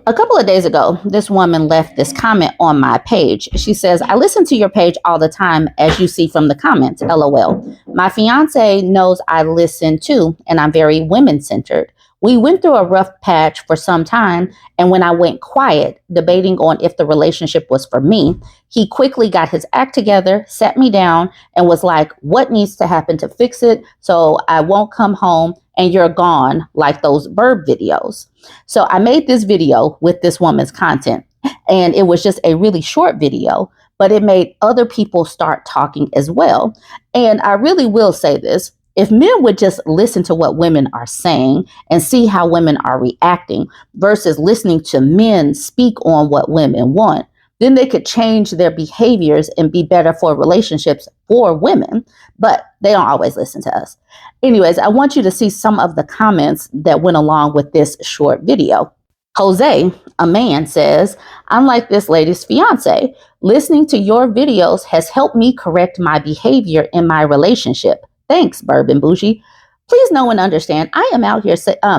A couple of days ago, this woman left this comment on my page. She says, I listen to your page all the time, as you see from the comments. LOL. My fiance knows I listen too, and I'm very women centered. We went through a rough patch for some time, and when I went quiet, debating on if the relationship was for me, he quickly got his act together, sat me down, and was like, what needs to happen to fix it so I won't come home and you're gone, like those Burb videos. So I made this video with this woman's content, and it was just a really short video, but it made other people start talking as well. And I really will say this. If men would just listen to what women are saying and see how women are reacting versus listening to men speak on what women want, then they could change their behaviors and be better for relationships for women. But they don't always listen to us. Anyways, I want you to see some of the comments that went along with this short video. Jose, a man, says, I'm like this lady's fiance. Listening to your videos has helped me correct my behavior in my relationship. Thanks, BurbNBougie. Please know and understand, I am out here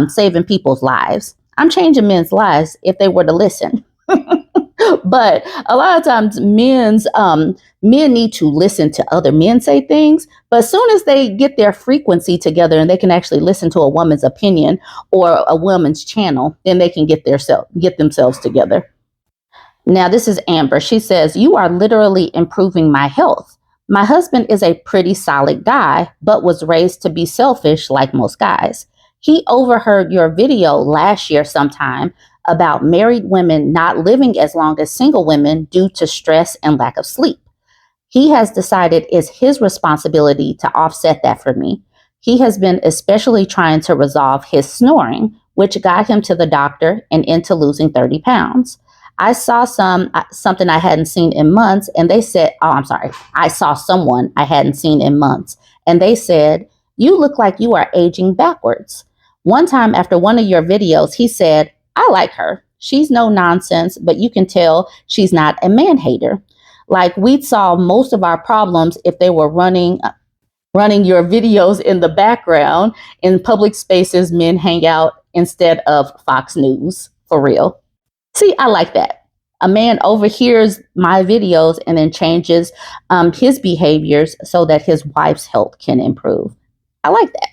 saving people's lives. I'm changing men's lives if they were to listen. But a lot of times men need to listen to other men say things. But as soon as they get their frequency together and they can actually listen to a woman's opinion or a woman's channel, then they can get themselves together. Now, this is Amber. She says, you are literally improving my health. My husband is a pretty solid guy, but was raised to be selfish like most guys. He overheard your video last year sometime about married women not living as long as single women due to stress and lack of sleep. He has decided it's his responsibility to offset that for me. He has been especially trying to resolve his snoring, which got him to the doctor and into losing 30 pounds. I saw something I hadn't seen in months, and they said, I saw someone I hadn't seen in months, and they said, you look like you are aging backwards. One time after one of your videos, he said, I like her. She's no nonsense, but you can tell she's not a man hater. Like, we'd solve most of our problems if they were running your videos in the background in public spaces men hang out instead of Fox News. For real. See, I like that. A man overhears my videos and then changes his behaviors so that his wife's health can improve. I like that.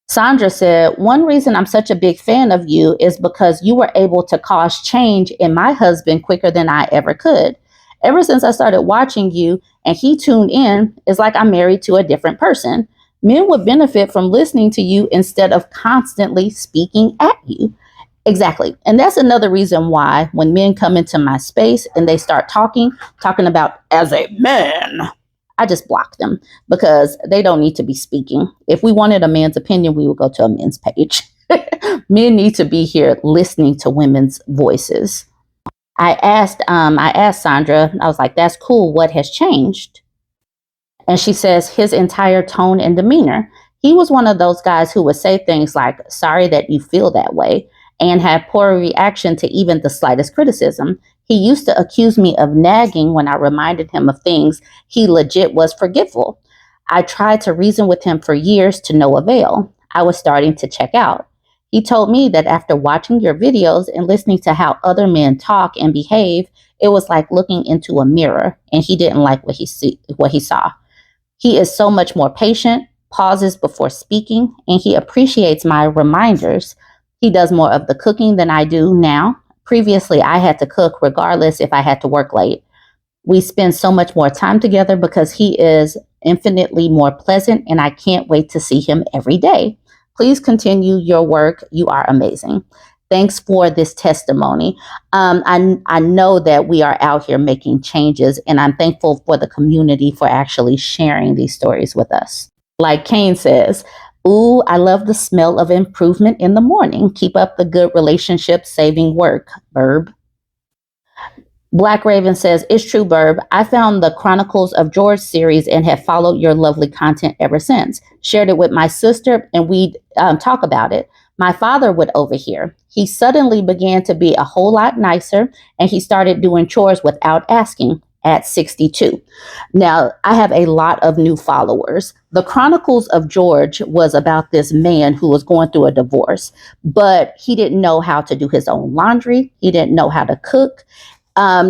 Sandra said, one reason I'm such a big fan of you is because you were able to cause change in my husband quicker than I ever could. Ever since I started watching you and he tuned in, it's like I'm married to a different person. Men would benefit from listening to you instead of constantly speaking at you. Exactly. And that's another reason why when men come into my space and they start talking about as a man, I just block them because they don't need to be speaking. If we wanted a man's opinion, we would go to a men's page. Men need to be here listening to women's voices. I asked Sandra, I was like, that's cool. What has changed? And she says his entire tone and demeanor. He was one of those guys who would say things like, sorry that you feel that way, and have poor reaction to even the slightest criticism. He used to accuse me of nagging when I reminded him of things he legit was forgetful. I tried to reason with him for years to no avail. I was starting to check out. He told me that after watching your videos and listening to how other men talk and behave, it was like looking into a mirror, and he didn't like what he saw. He is so much more patient, pauses before speaking, and he appreciates my reminders. He does more of the cooking than I do now. Previously, I had to cook regardless if I had to work late. We spend so much more time together because he is infinitely more pleasant, and I can't wait to see him every day. Please continue your work. You are amazing. Thanks for this testimony. I know that we are out here making changes, and I'm thankful for the community for actually sharing these stories with us. Like Kane says, ooh, I love the smell of improvement in the morning. Keep up the good relationship saving work, Burb. Black Raven says, it's true, Burb. I found the Chronicles of George series and have followed your lovely content ever since. Shared it with my sister and we'd talk about it. My father would overhear. He suddenly began to be a whole lot nicer and he started doing chores without asking. at 62. Now, I have a lot of new followers. The Chronicles of George was about this man who was going through a divorce, but he didn't know how to do his own laundry. He didn't know how to cook.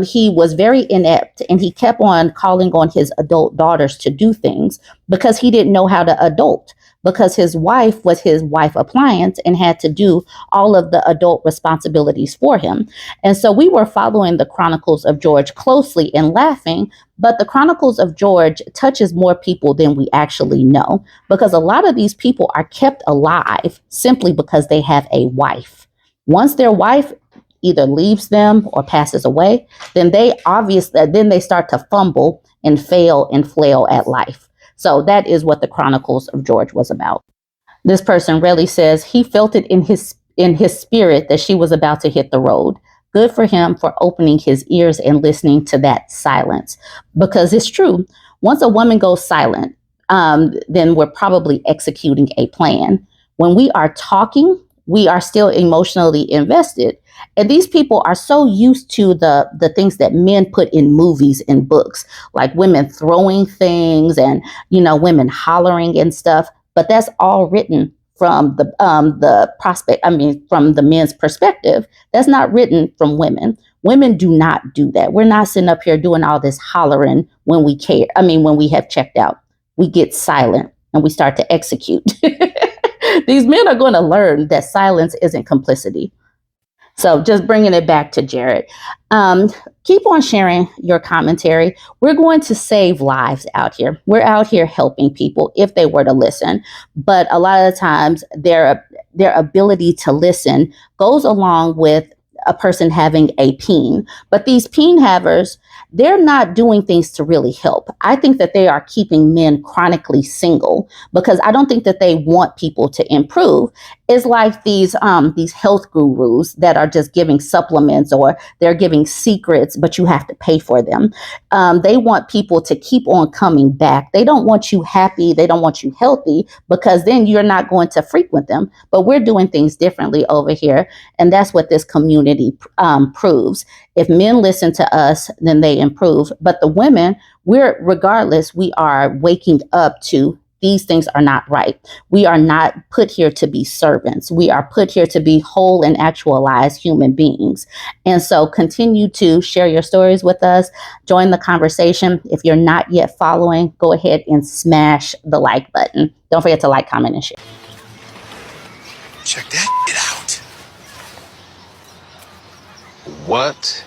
He was very inept, and he kept on calling on his adult daughters to do things because he didn't know how to adult, because his wife was his wife appliance and had to do all of the adult responsibilities for him. And so we were following the Chronicles of George closely and laughing, but the Chronicles of George touches more people than we actually know, because a lot of these people are kept alive simply because they have a wife. Once their wife either leaves them or passes away, then they start to fumble and fail and flail at life. So that is what the Chronicles of George was about. This person really says he felt it in his spirit that she was about to hit the road. Good for him for opening his ears and listening to that silence, because it's true. Once a woman goes silent, then we're probably executing a plan. When we are talking, we are still emotionally invested. And these people are so used to the things that men put in movies and books, like women throwing things and, women hollering and stuff. But that's all written from from the men's perspective. That's not written from women. Women do not do that. We're not sitting up here doing all this hollering when we care. When we have checked out, we get silent and we start to execute. These men are going to learn that silence isn't complicity. So just bringing it back to Jared. Keep on sharing your commentary. We're going to save lives out here. We're out here helping people if they were to listen. But a lot of the times their ability to listen goes along with a person having a peen. But these peen havers, they're not doing things to really help. I think that they are keeping men chronically single, because I don't think that they want people to improve. It's like these health gurus that are just giving supplements, or they're giving secrets, but you have to pay for them. They want people to keep on coming back. They don't want you happy. They don't want you healthy, because then you're not going to frequent them. But we're doing things differently over here. And that's what this community proves. If men listen to us, then they improve. But the women, we are waking up to these things are not right. We are not put here to be servants. We are put here to be whole and actualized human beings. And so continue to share your stories with us. Join the conversation. If you're not yet following, go ahead and smash the like button. Don't forget to like, comment, and share. Check that out. What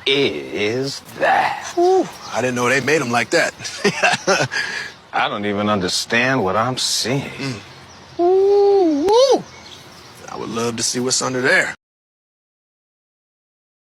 is that? Whew, I didn't know they made them like that. I don't even understand what I'm seeing. Ooh, I would love to see what's under there.